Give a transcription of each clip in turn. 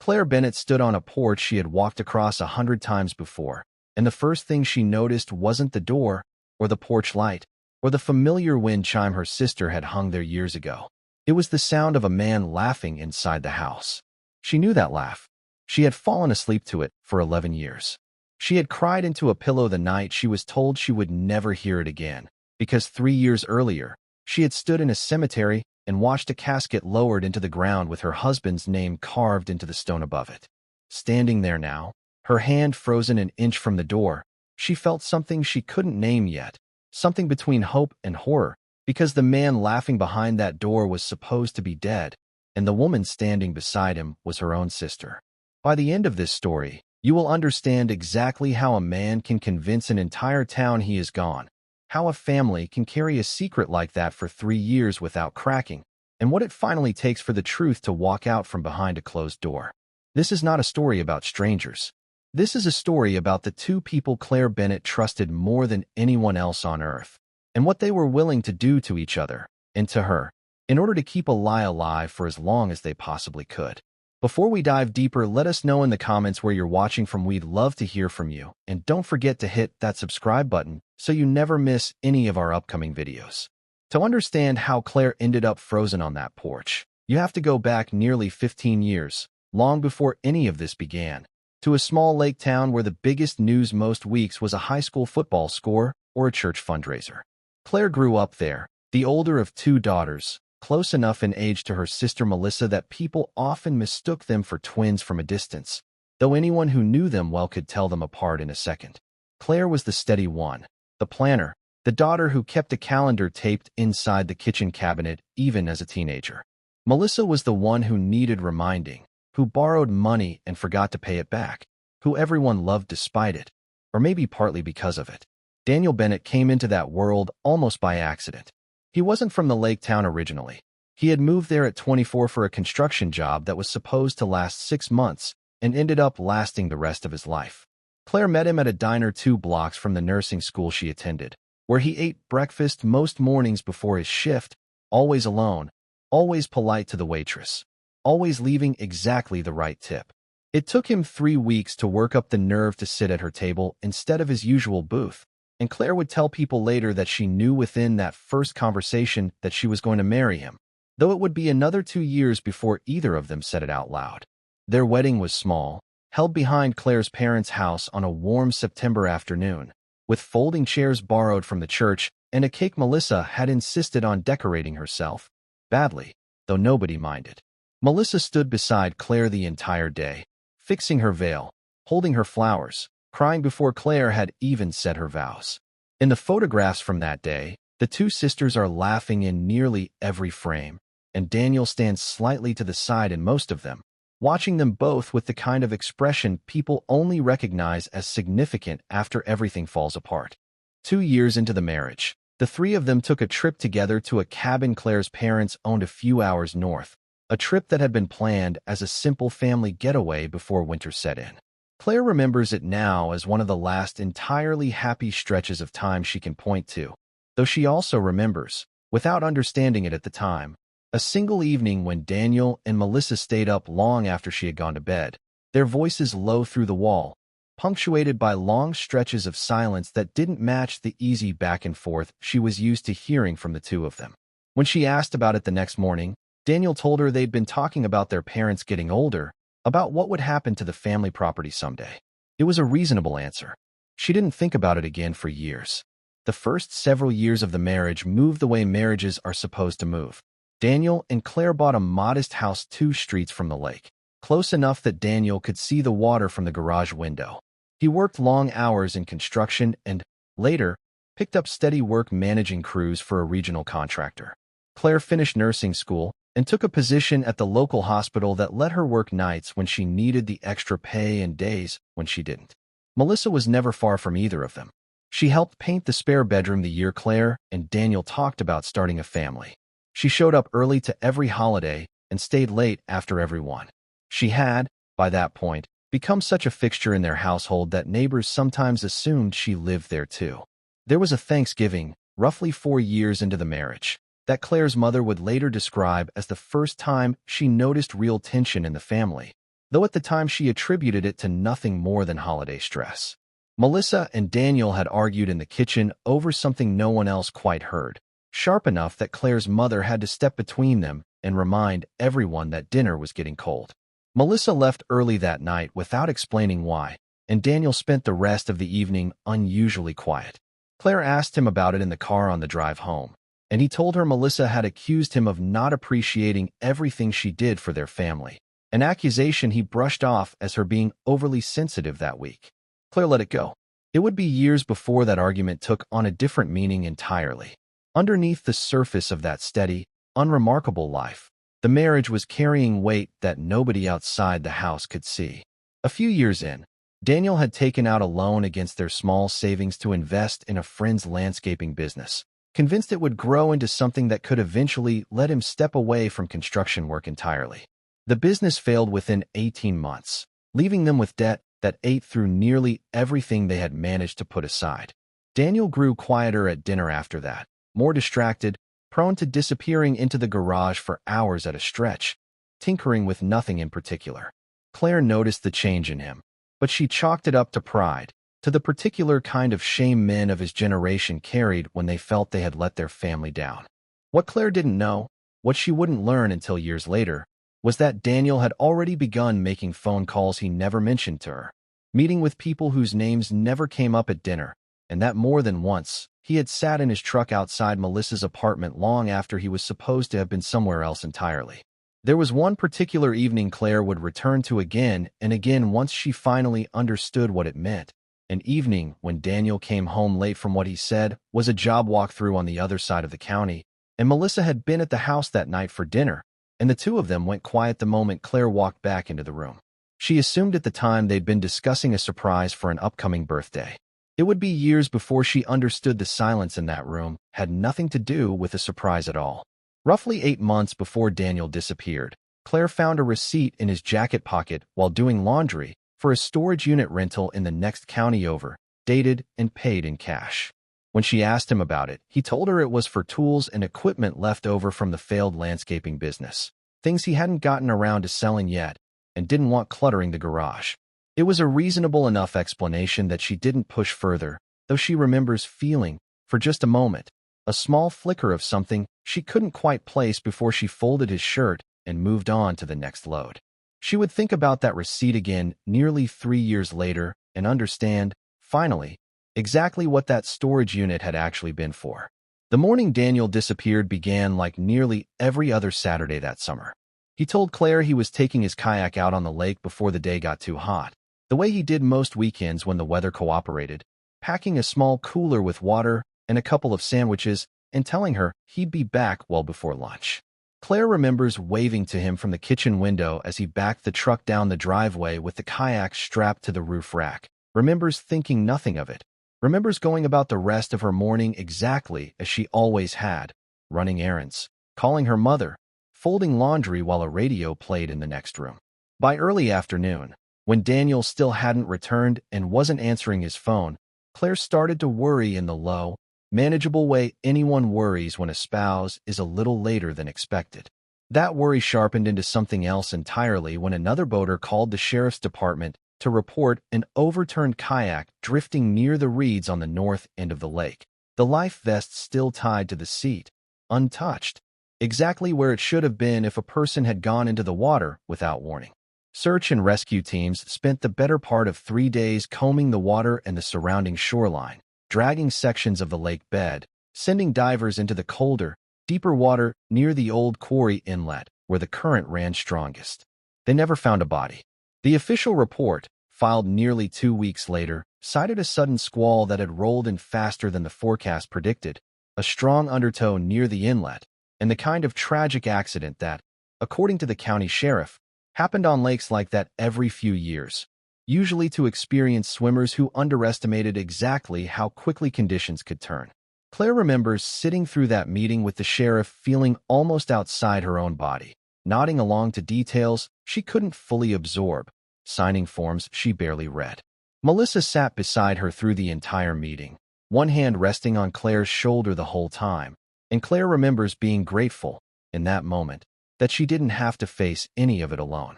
Claire Bennett stood on a porch she had walked across 100 times before, and the first thing she noticed wasn't the door, or the porch light, or the familiar wind chime her sister had hung there years ago. It was the sound of a man laughing inside the house. She knew that laugh. She had fallen asleep to it for 11 years. She had cried into a pillow the night she was told she would never hear it again, because 3 years earlier, she had stood in a cemetery and watched a casket lowered into the ground with her husband's name carved into the stone above it. Standing there now, her hand frozen an inch from the door, she felt something she couldn't name yet, something between hope and horror, because the man laughing behind that door was supposed to be dead, and the woman standing beside him was her own sister. By the end of this story, you will understand exactly how a man can convince an entire town he is gone, how a family can carry a secret like that for 3 years without cracking, and what it finally takes for the truth to walk out from behind a closed door. This is not a story about strangers. This is a story about the two people Claire Bennett trusted more than anyone else on earth, and what they were willing to do to each other, and to her, in order to keep a lie alive for as long as they possibly could. Before we dive deeper, let us know in the comments where you're watching from. We'd love to hear from you, and don't forget to hit that subscribe button so you never miss any of our upcoming videos. To understand how Claire ended up frozen on that porch, you have to go back nearly 15 years, long before any of this began, to a small lake town where the biggest news most weeks was a high school football score or a church fundraiser. Claire grew up there, the older of 2 daughters, close enough in age to her sister Melissa that people often mistook them for twins from a distance, though anyone who knew them well could tell them apart in a second. Claire was the steady one, the planner, the daughter who kept a calendar taped inside the kitchen cabinet even as a teenager. Melissa was the one who needed reminding, who borrowed money and forgot to pay it back, who everyone loved despite it, or maybe partly because of it. Daniel Bennett came into that world almost by accident. He wasn't from the lake town originally. He had moved there at 24 for a construction job that was supposed to last 6 months and ended up lasting the rest of his life. Claire met him at a diner 2 blocks from the nursing school she attended, where he ate breakfast most mornings before his shift, always alone, always polite to the waitress, always leaving exactly the right tip. It took him 3 weeks to work up the nerve to sit at her table instead of his usual booth, and Claire would tell people later that she knew within that first conversation that she was going to marry him, though it would be another 2 years before either of them said it out loud. Their wedding was small, held behind Claire's parents' house on a warm September afternoon, with folding chairs borrowed from the church and a cake Melissa had insisted on decorating herself, badly, though nobody minded. Melissa stood beside Claire the entire day, fixing her veil, holding her flowers, crying before Claire had even said her vows. In the photographs from that day, the 2 sisters are laughing in nearly every frame, and Daniel stands slightly to the side in most of them, watching them both with the kind of expression people only recognize as significant after everything falls apart. 2 years into the marriage, the 3 of them took a trip together to a cabin Claire's parents owned a few hours north, a trip that had been planned as a simple family getaway before winter set in. Claire remembers it now as one of the last entirely happy stretches of time she can point to, though she also remembers, without understanding it at the time, a single evening when Daniel and Melissa stayed up long after she had gone to bed, their voices low through the wall, punctuated by long stretches of silence that didn't match the easy back and forth she was used to hearing from the 2 of them. When she asked about it the next morning, Daniel told her they'd been talking about their parents getting older, about what would happen to the family property someday. It was a reasonable answer. She didn't think about it again for years. The first several years of the marriage moved the way marriages are supposed to move. Daniel and Claire bought a modest house 2 streets from the lake, close enough that Daniel could see the water from the garage window. He worked long hours in construction and, later, picked up steady work managing crews for a regional contractor. Claire finished nursing school and took a position at the local hospital that let her work nights when she needed the extra pay and days when she didn't. Melissa was never far from either of them. She helped paint the spare bedroom the year Claire and Daniel talked about starting a family. She showed up early to every holiday and stayed late after every one. She had, by that point, become such a fixture in their household that neighbors sometimes assumed she lived there too. There was a Thanksgiving, roughly 4 years into the marriage, that Claire's mother would later describe as the first time she noticed real tension in the family, though at the time she attributed it to nothing more than holiday stress. Melissa and Daniel had argued in the kitchen over something no one else quite heard, sharp enough that Claire's mother had to step between them and remind everyone that dinner was getting cold. Melissa left early that night without explaining why, and Daniel spent the rest of the evening unusually quiet. Claire asked him about it in the car on the drive home, and he told her Melissa had accused him of not appreciating everything she did for their family, an accusation he brushed off as her being overly sensitive that week. Claire let it go. It would be years before that argument took on a different meaning entirely. Underneath the surface of that steady, unremarkable life, the marriage was carrying weight that nobody outside the house could see. A few years in, Daniel had taken out a loan against their small savings to invest in a friend's landscaping business, convinced it would grow into something that could eventually let him step away from construction work entirely. The business failed within 18 months, leaving them with debt that ate through nearly everything they had managed to put aside. Daniel grew quieter at dinner after that, more distracted, prone to disappearing into the garage for hours at a stretch, tinkering with nothing in particular. Claire noticed the change in him, but she chalked it up to pride, to the particular kind of shame men of his generation carried when they felt they had let their family down. What Claire didn't know, what she wouldn't learn until years later, was that Daniel had already begun making phone calls he never mentioned to her, meeting with people whose names never came up at dinner, and that more than once, he had sat in his truck outside Melissa's apartment long after he was supposed to have been somewhere else entirely. There was one particular evening Claire would return to again and again once she finally understood what it meant. An evening when Daniel came home late from what he said was a job walkthrough on the other side of the county, and Melissa had been at the house that night for dinner, and the two of them went quiet the moment Claire walked back into the room. She assumed at the time they'd been discussing a surprise for an upcoming birthday. It would be years before she understood the silence in that room had nothing to do with a surprise at all. Roughly 8 months before Daniel disappeared, Claire found a receipt in his jacket pocket while doing laundry for a storage unit rental in the next county over, dated and paid in cash. When she asked him about it, he told her it was for tools and equipment left over from the failed landscaping business, things he hadn't gotten around to selling yet and didn't want cluttering the garage. It was a reasonable enough explanation that she didn't push further, though she remembers feeling, for just a moment, a small flicker of something she couldn't quite place before she folded his shirt and moved on to the next load. She would think about that receipt again nearly 3 years later and understand, finally, exactly what that storage unit had actually been for. The morning Daniel disappeared began like nearly every other Saturday that summer. He told Claire he was taking his kayak out on the lake before the day got too hot, the way he did most weekends when the weather cooperated, packing a small cooler with water and a couple of sandwiches and telling her he'd be back well before lunch. Claire remembers waving to him from the kitchen window as he backed the truck down the driveway with the kayak strapped to the roof rack, remembers thinking nothing of it, remembers going about the rest of her morning exactly as she always had, running errands, calling her mother, folding laundry while a radio played in the next room. By early afternoon, when Daniel still hadn't returned and wasn't answering his phone, Claire started to worry in the low, manageable way anyone worries when a spouse is a little later than expected. That worry sharpened into something else entirely when another boater called the sheriff's department to report an overturned kayak drifting near the reeds on the north end of the lake, the life vest still tied to the seat, untouched, exactly where it should have been if a person had gone into the water without warning. Search and rescue teams spent the better part of 3 days combing the water and the surrounding shoreline, dragging sections of the lake bed, sending divers into the colder, deeper water near the old quarry inlet where the current ran strongest. They never found a body. The official report, filed nearly 2 weeks later, cited a sudden squall that had rolled in faster than the forecast predicted, a strong undertow near the inlet, and the kind of tragic accident that, according to the county sheriff, happened on lakes like that every few years, usually to experienced swimmers who underestimated exactly how quickly conditions could turn. Claire remembers sitting through that meeting with the sheriff feeling almost outside her own body, nodding along to details she couldn't fully absorb, signing forms she barely read. Melissa sat beside her through the entire meeting, one hand resting on Claire's shoulder the whole time, and Claire remembers being grateful, in that moment, that she didn't have to face any of it alone.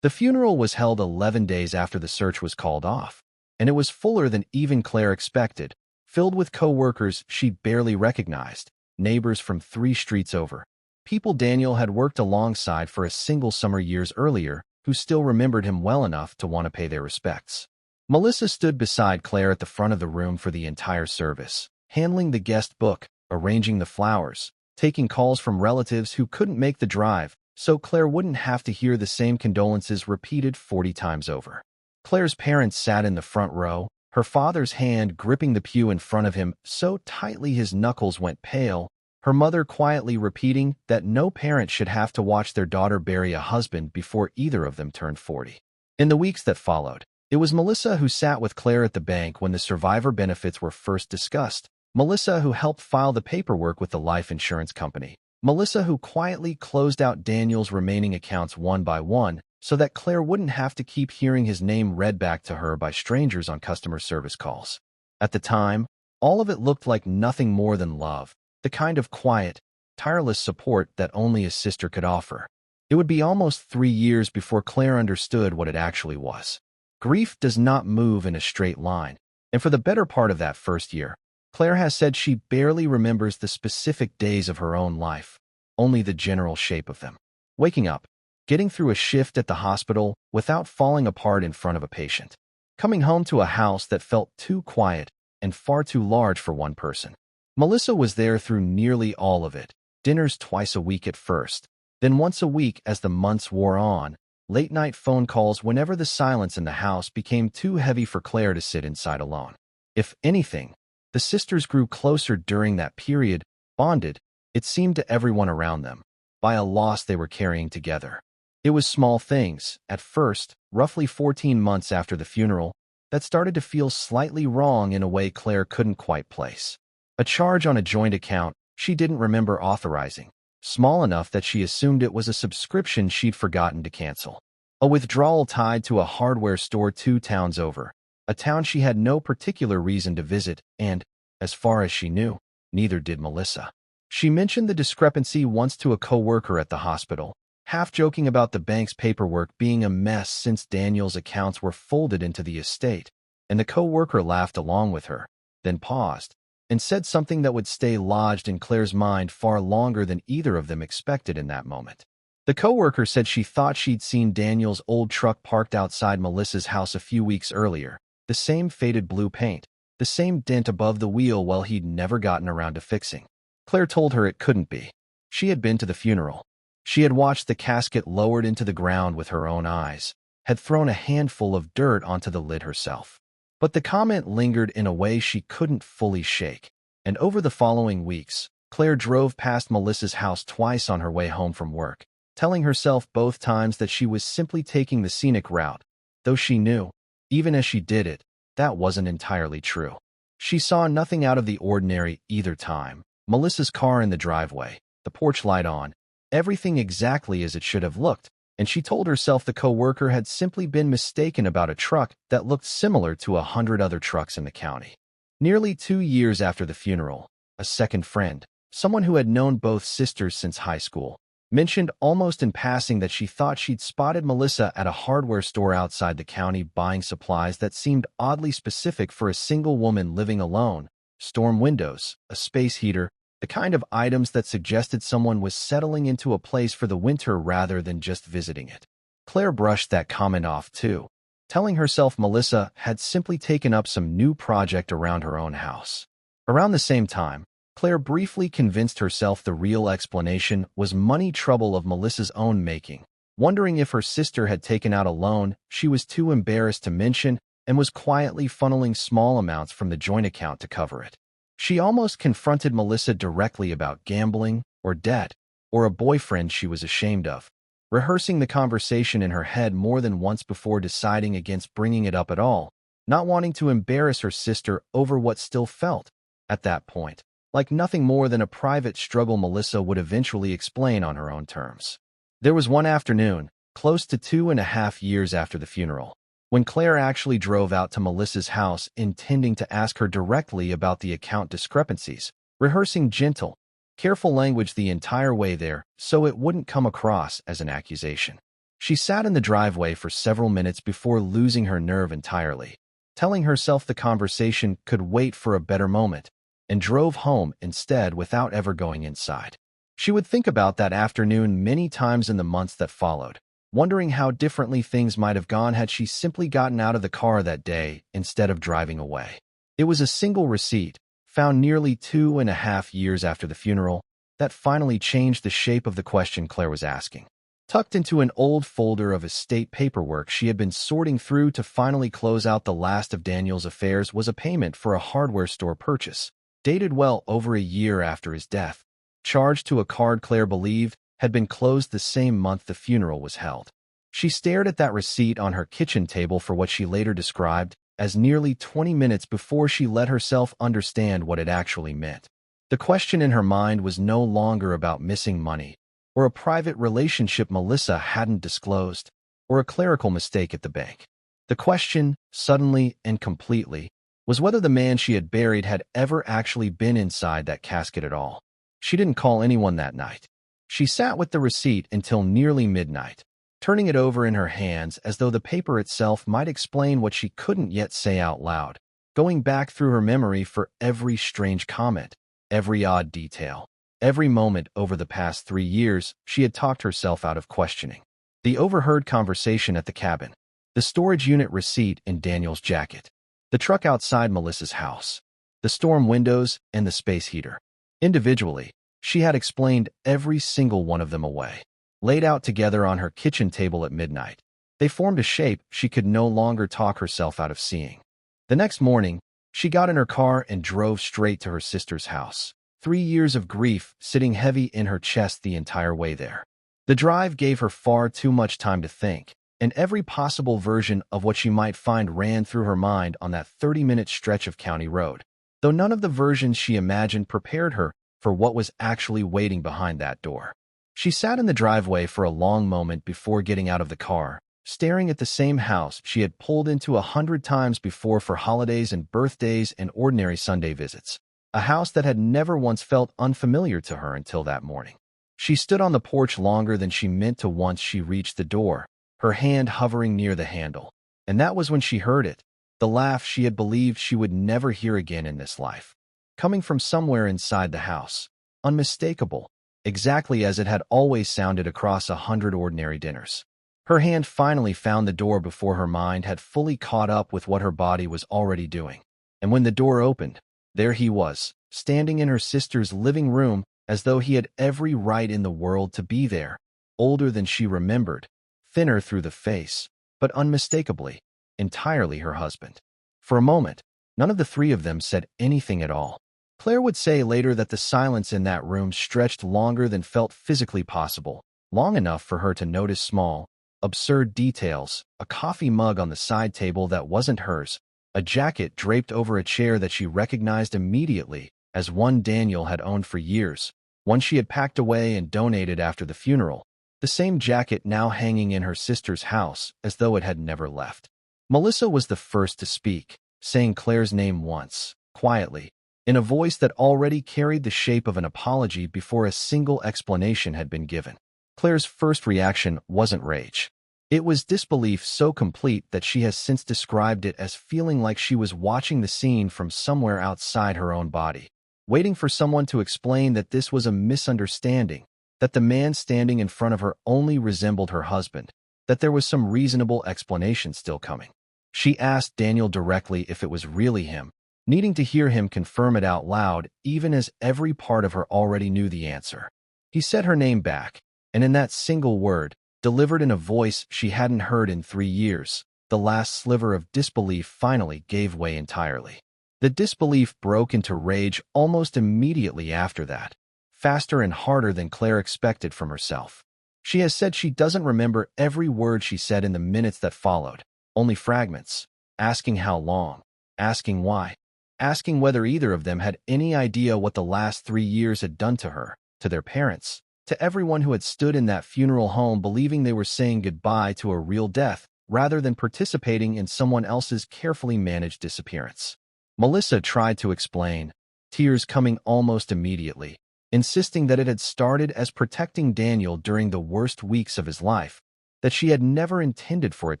The funeral was held 11 days after the search was called off, and it was fuller than even Claire expected, filled with co-workers she barely recognized, neighbors from 3 streets over, people Daniel had worked alongside for a single summer years earlier who still remembered him well enough to want to pay their respects. Melissa stood beside Claire at the front of the room for the entire service, handling the guest book, arranging the flowers, taking calls from relatives who couldn't make the drive, so Claire wouldn't have to hear the same condolences repeated 40 times over. Claire's parents sat in the front row, her father's hand gripping the pew in front of him so tightly his knuckles went pale, her mother quietly repeating that no parent should have to watch their daughter bury a husband before either of them turned 40. In the weeks that followed, it was Melissa who sat with Claire at the bank when the survivor benefits were first discussed, Melissa who helped file the paperwork with the life insurance company, Melissa who quietly closed out Daniel's remaining accounts one by one so that Claire wouldn't have to keep hearing his name read back to her by strangers on customer service calls. At the time, all of it looked like nothing more than love, the kind of quiet, tireless support that only a sister could offer. It would be almost 3 years before Claire understood what it actually was. Grief does not move in a straight line, and for the better part of that first year, Claire has said she barely remembers the specific days of her own life, only the general shape of them. Waking up, getting through a shift at the hospital without falling apart in front of a patient, coming home to a house that felt too quiet and far too large for one person. Melissa was there through nearly all of it, dinners twice a week at first, then once a week as the months wore on, late-night phone calls whenever the silence in the house became too heavy for Claire to sit inside alone. If anything, the sisters grew closer during that period, bonded, it seemed to everyone around them, by a loss they were carrying together. It was small things, at first, roughly 14 months after the funeral, that started to feel slightly wrong in a way Claire couldn't quite place. A charge on a joint account she didn't remember authorizing, small enough that she assumed it was a subscription she'd forgotten to cancel. A withdrawal tied to a hardware store 2 towns over, a town she had no particular reason to visit, and, as far as she knew, neither did Melissa. She mentioned the discrepancy once to a co-worker at the hospital, half joking about the bank's paperwork being a mess since Daniel's accounts were folded into the estate, and the co-worker laughed along with her, then paused, and said something that would stay lodged in Claire's mind far longer than either of them expected in that moment. The co-worker said she thought she'd seen Daniel's old truck parked outside Melissa's house a few weeks earlier, the same faded blue paint, the same dent above the wheel while he'd never gotten around to fixing. Claire told her it couldn't be. She had been to the funeral. She had watched the casket lowered into the ground with her own eyes, had thrown a handful of dirt onto the lid herself. But the comment lingered in a way she couldn't fully shake, and over the following weeks, Claire drove past Melissa's house twice on her way home from work, telling herself both times that she was simply taking the scenic route, though she knew, even as she did it, that wasn't entirely true. She saw nothing out of the ordinary either time. Melissa's car in the driveway, the porch light on, everything exactly as it should have looked, and she told herself the co-worker had simply been mistaken about a truck that looked similar to 100 other trucks in the county. Nearly 2 years after the funeral, a second friend, someone who had known both sisters since high school, mentioned almost in passing that she thought she'd spotted Melissa at a hardware store outside the county buying supplies that seemed oddly specific for a single woman living alone, storm windows, a space heater, the kind of items that suggested someone was settling into a place for the winter rather than just visiting it. Claire brushed that comment off too, telling herself Melissa had simply taken up some new project around her own house. Around the same time, Claire briefly convinced herself the real explanation was money trouble of Melissa's own making, wondering if her sister had taken out a loan she was too embarrassed to mention and was quietly funneling small amounts from the joint account to cover it. She almost confronted Melissa directly about gambling, or debt, or a boyfriend she was ashamed of, rehearsing the conversation in her head more than once before deciding against bringing it up at all, not wanting to embarrass her sister over what still felt, at that point, like nothing more than a private struggle Melissa would eventually explain on her own terms. There was one afternoon, close to 2.5 years after the funeral, when Claire actually drove out to Melissa's house intending to ask her directly about the account discrepancies, rehearsing gentle, careful language the entire way there so it wouldn't come across as an accusation. She sat in the driveway for several minutes before losing her nerve entirely, telling herself the conversation could wait for a better moment, and drove home instead without ever going inside. She would think about that afternoon many times in the months that followed, wondering how differently things might have gone had she simply gotten out of the car that day instead of driving away. It was a single receipt, found nearly 2.5 years after the funeral, that finally changed the shape of the question Claire was asking. Tucked into an old folder of estate paperwork she had been sorting through to finally close out the last of Daniel's affairs was a payment for a hardware store purchase, dated well over a year after his death, charged to a card Claire believed had been closed the same month the funeral was held. She stared at that receipt on her kitchen table for what she later described as nearly 20 minutes before she let herself understand what it actually meant. The question in her mind was no longer about missing money, or a private relationship Melissa hadn't disclosed, or a clerical mistake at the bank. The question, suddenly and completely, was whether the man she had buried had ever actually been inside that casket at all. She didn't call anyone that night. She sat with the receipt until nearly midnight, turning it over in her hands as though the paper itself might explain what she couldn't yet say out loud, going back through her memory for every strange comment, every odd detail. Every moment over the past 3 years, she had talked herself out of questioning. The overheard conversation at the cabin, the storage unit receipt in Daniel's jacket, the truck outside Melissa's house, the storm windows, and the space heater. Individually, she had explained every single one of them away. Laid out together on her kitchen table at midnight, they formed a shape she could no longer talk herself out of seeing. The next morning, she got in her car and drove straight to her sister's house. 3 years of grief sitting heavy in her chest the entire way there. The drive gave her far too much time to think, and every possible version of what she might find ran through her mind on that 30-minute stretch of county road, though none of the versions she imagined prepared her for what was actually waiting behind that door. She sat in the driveway for a long moment before getting out of the car, staring at the same house she had pulled into 100 times before for holidays and birthdays and ordinary Sunday visits. A house that had never once felt unfamiliar to her until that morning. She stood on the porch longer than she meant to once she reached the door, her hand hovering near the handle. And that was when she heard it, the laugh she had believed she would never hear again in this life. Coming from somewhere inside the house, unmistakable, exactly as it had always sounded across 100 ordinary dinners. Her hand finally found the door before her mind had fully caught up with what her body was already doing. And when the door opened, there he was, standing in her sister's living room as though he had every right in the world to be there, older than she remembered, thinner through the face, but unmistakably, entirely her husband. For a moment, none of the three of them said anything at all. Claire would say later that the silence in that room stretched longer than felt physically possible, long enough for her to notice small, absurd details, a coffee mug on the side table that wasn't hers, a jacket draped over a chair that she recognized immediately as one Daniel had owned for years, one she had packed away and donated after the funeral, the same jacket now hanging in her sister's house as though it had never left. Melissa was the first to speak, saying Claire's name once, quietly, in a voice that already carried the shape of an apology before a single explanation had been given. Claire's first reaction wasn't rage. It was disbelief so complete that she has since described it as feeling like she was watching the scene from somewhere outside her own body, waiting for someone to explain that this was a misunderstanding, that the man standing in front of her only resembled her husband, that there was some reasonable explanation still coming. She asked Daniel directly if it was really him, needing to hear him confirm it out loud even as every part of her already knew the answer. He said her name back, and in that single word, delivered in a voice she hadn't heard in 3 years, the last sliver of disbelief finally gave way entirely. The disbelief broke into rage almost immediately after that, faster and harder than Claire expected from herself. She has said she doesn't remember every word she said in the minutes that followed, only fragments, asking how long, asking why, asking whether either of them had any idea what the last 3 years had done to her, to their parents, to everyone who had stood in that funeral home believing they were saying goodbye to a real death rather than participating in someone else's carefully managed disappearance. Melissa tried to explain, tears coming almost immediately, insisting that it had started as protecting Daniel during the worst weeks of his life, that she had never intended for it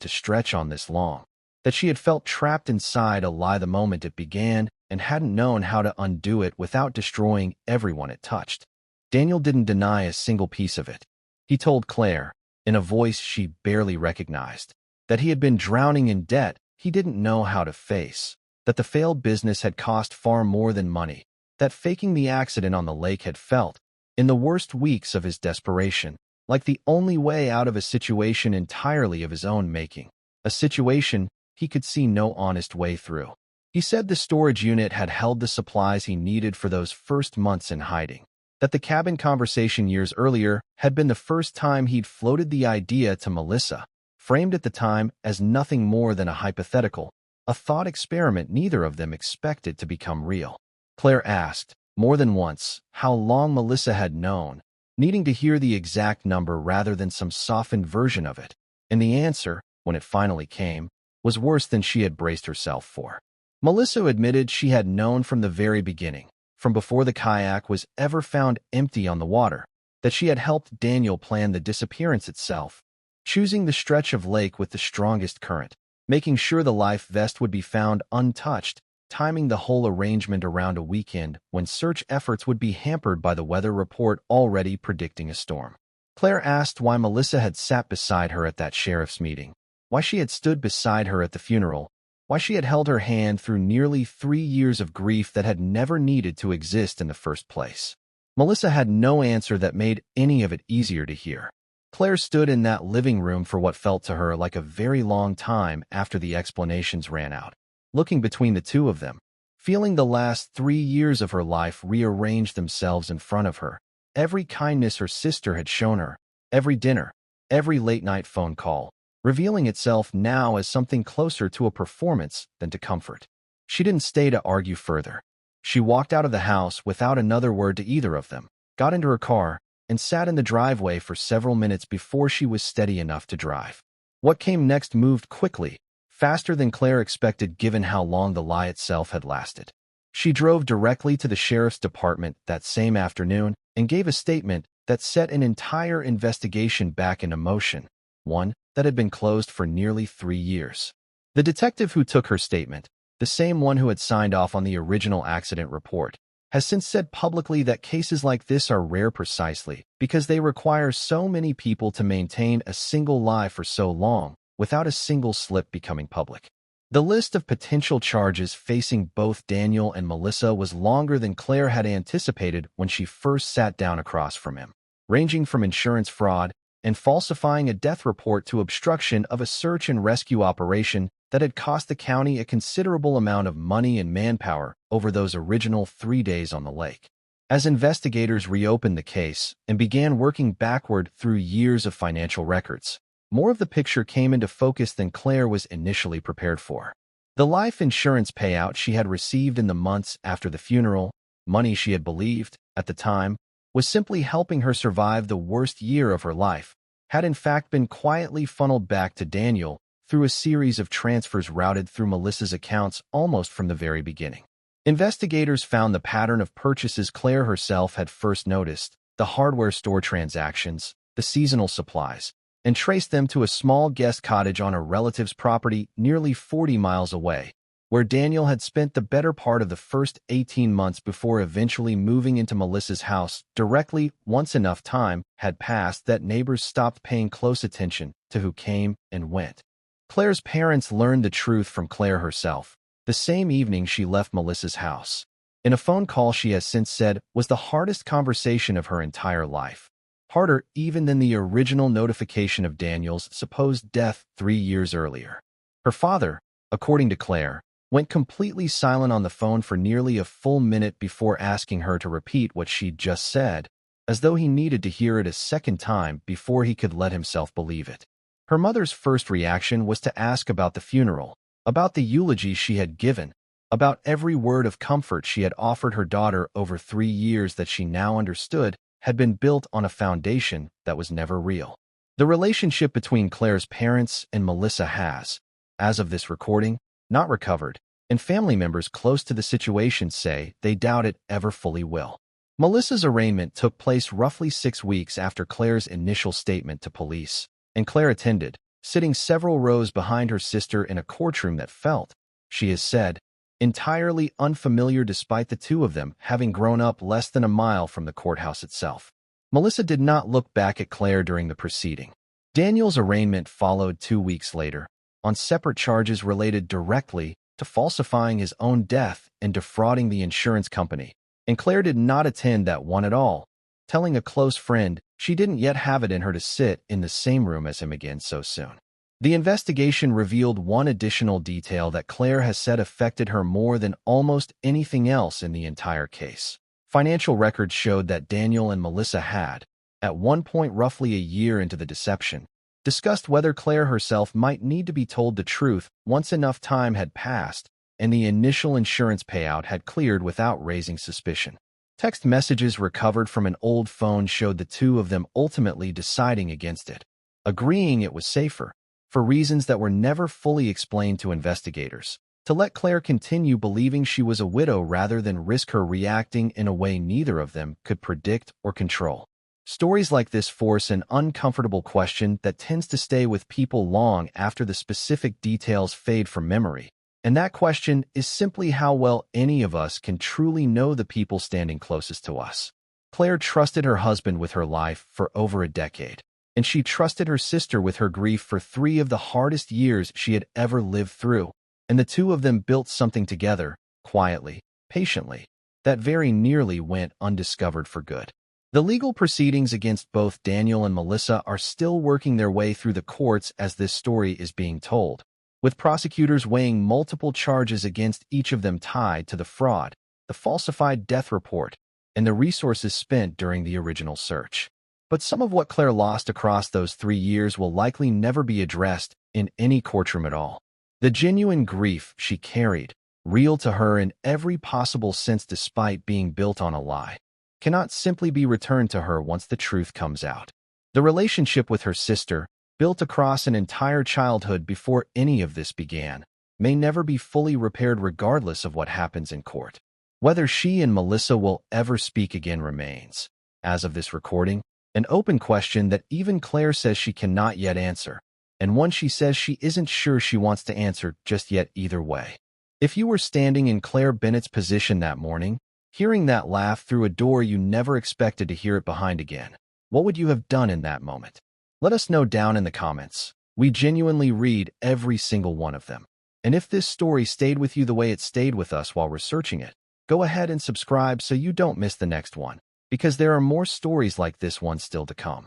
to stretch on this long, that she had felt trapped inside a lie the moment it began and hadn't known how to undo it without destroying everyone it touched. Daniel didn't deny a single piece of it. He told Claire, in a voice she barely recognized, that he had been drowning in debt he didn't know how to face, that the failed business had cost far more than money, that faking the accident on the lake had felt, in the worst weeks of his desperation, like the only way out of a situation entirely of his own making, a situation he could see no honest way through. He said the storage unit had held the supplies he needed for those first months in hiding, that the cabin conversation years earlier had been the first time he'd floated the idea to Melissa, framed at the time as nothing more than a hypothetical, a thought experiment neither of them expected to become real. Claire asked, more than once, how long Melissa had known, needing to hear the exact number rather than some softened version of it, and the answer, when it finally came, was worse than she had braced herself for. Melissa admitted she had known from the very beginning, from before the kayak was ever found empty on the water, that she had helped Daniel plan the disappearance itself, choosing the stretch of lake with the strongest current, making sure the life vest would be found untouched, timing the whole arrangement around a weekend when search efforts would be hampered by the weather report already predicting a storm. Claire asked why Melissa had sat beside her at that sheriff's meeting, why she had stood beside her at the funeral, why she had held her hand through nearly 3 years of grief that had never needed to exist in the first place. Melissa had no answer that made any of it easier to hear. Claire stood in that living room for what felt to her like a very long time after the explanations ran out, looking between the two of them, feeling the last 3 years of her life rearrange themselves in front of her, every kindness her sister had shown her, every dinner, every late-night phone call, revealing itself now as something closer to a performance than to comfort. She didn't stay to argue further. She walked out of the house without another word to either of them, got into her car, and sat in the driveway for several minutes before she was steady enough to drive. What came next moved quickly, faster than Claire expected given how long the lie itself had lasted. She drove directly to the sheriff's department that same afternoon and gave a statement that set an entire investigation back into motion, one that had been closed for nearly 3 years. The detective who took her statement, the same one who had signed off on the original accident report, has since said publicly that cases like this are rare precisely because they require so many people to maintain a single lie for so long without a single slip becoming public. The list of potential charges facing both Daniel and Melissa was longer than Claire had anticipated when she first sat down across from him, ranging from insurance fraud and falsifying a death report to obstruction of a search and rescue operation that had cost the county a considerable amount of money and manpower over those original 3 days on the lake. As investigators reopened the case and began working backward through years of financial records, more of the picture came into focus than Claire was initially prepared for. The life insurance payout she had received in the months after the funeral, money she had believed, at the time, was simply helping her survive the worst year of her life, had in fact been quietly funneled back to Daniel through a series of transfers routed through Melissa's accounts almost from the very beginning. Investigators found the pattern of purchases Claire herself had first noticed, the hardware store transactions, the seasonal supplies, and traced them to a small guest cottage on a relative's property nearly 40 miles away, where Daniel had spent the better part of the first 18 months before eventually moving into Melissa's house directly once enough time had passed that neighbors stopped paying close attention to who came and went. Claire's parents learned the truth from Claire herself the same evening she left Melissa's house, in a phone call she has since said was the hardest conversation of her entire life, harder even than the original notification of Daniel's supposed death 3 years earlier. Her father, according to Claire, went completely silent on the phone for nearly a full minute before asking her to repeat what she'd just said, as though he needed to hear it a second time before he could let himself believe it. Her mother's first reaction was to ask about the funeral, about the eulogy she had given, about every word of comfort she had offered her daughter over 3 years that she now understood had been built on a foundation that was never real. The relationship between Claire's parents and Melissa has, as of this recording, not recovered, and family members close to the situation say they doubt it ever fully will. Melissa's arraignment took place roughly 6 weeks after Claire's initial statement to police. and Claire attended, sitting several rows behind her sister in a courtroom that felt, she has said, entirely unfamiliar despite the two of them having grown up less than a mile from the courthouse itself. Melissa did not look back at Claire during the proceeding. Daniel's arraignment followed 2 weeks later, on separate charges related directly to falsifying his own death and defrauding the insurance company, and Claire did not attend that one at all, telling a close friend she didn't yet have it in her to sit in the same room as him again so soon. The investigation revealed one additional detail that Claire has said affected her more than almost anything else in the entire case. Financial records showed that Daniel and Melissa had, at one point roughly a year into the deception, discussed whether Claire herself might need to be told the truth once enough time had passed and the initial insurance payout had cleared without raising suspicion. Text messages recovered from an old phone showed the two of them ultimately deciding against it, agreeing it was safer, for reasons that were never fully explained to investigators, to let Claire continue believing she was a widow rather than risk her reacting in a way neither of them could predict or control. Stories like this force an uncomfortable question that tends to stay with people long after the specific details fade from memory. And that question is simply how well any of us can truly know the people standing closest to us. Claire trusted her husband with her life for over a decade, and she trusted her sister with her grief for 3 of the hardest years she had ever lived through. And the two of them built something together, quietly, patiently, that very nearly went undiscovered for good. The legal proceedings against both Daniel and Melissa are still working their way through the courts as this story is being told, with prosecutors weighing multiple charges against each of them tied to the fraud, the falsified death report, and the resources spent during the original search. But some of what Claire lost across those 3 years will likely never be addressed in any courtroom at all. The genuine grief she carried, real to her in every possible sense despite being built on a lie, cannot simply be returned to her once the truth comes out. The relationship with her sister, built across an entire childhood before any of this began, may never be fully repaired regardless of what happens in court. Whether she and Melissa will ever speak again remains, as of this recording, an open question that even Claire says she cannot yet answer, and one she says she isn't sure she wants to answer just yet either way. If you were standing in Claire Bennett's position that morning, hearing that laugh through a door you never expected to hear it behind again, what would you have done in that moment? Let us know down in the comments. We genuinely read every single one of them. And if this story stayed with you the way it stayed with us while researching it, go ahead and subscribe so you don't miss the next one, because there are more stories like this one still to come.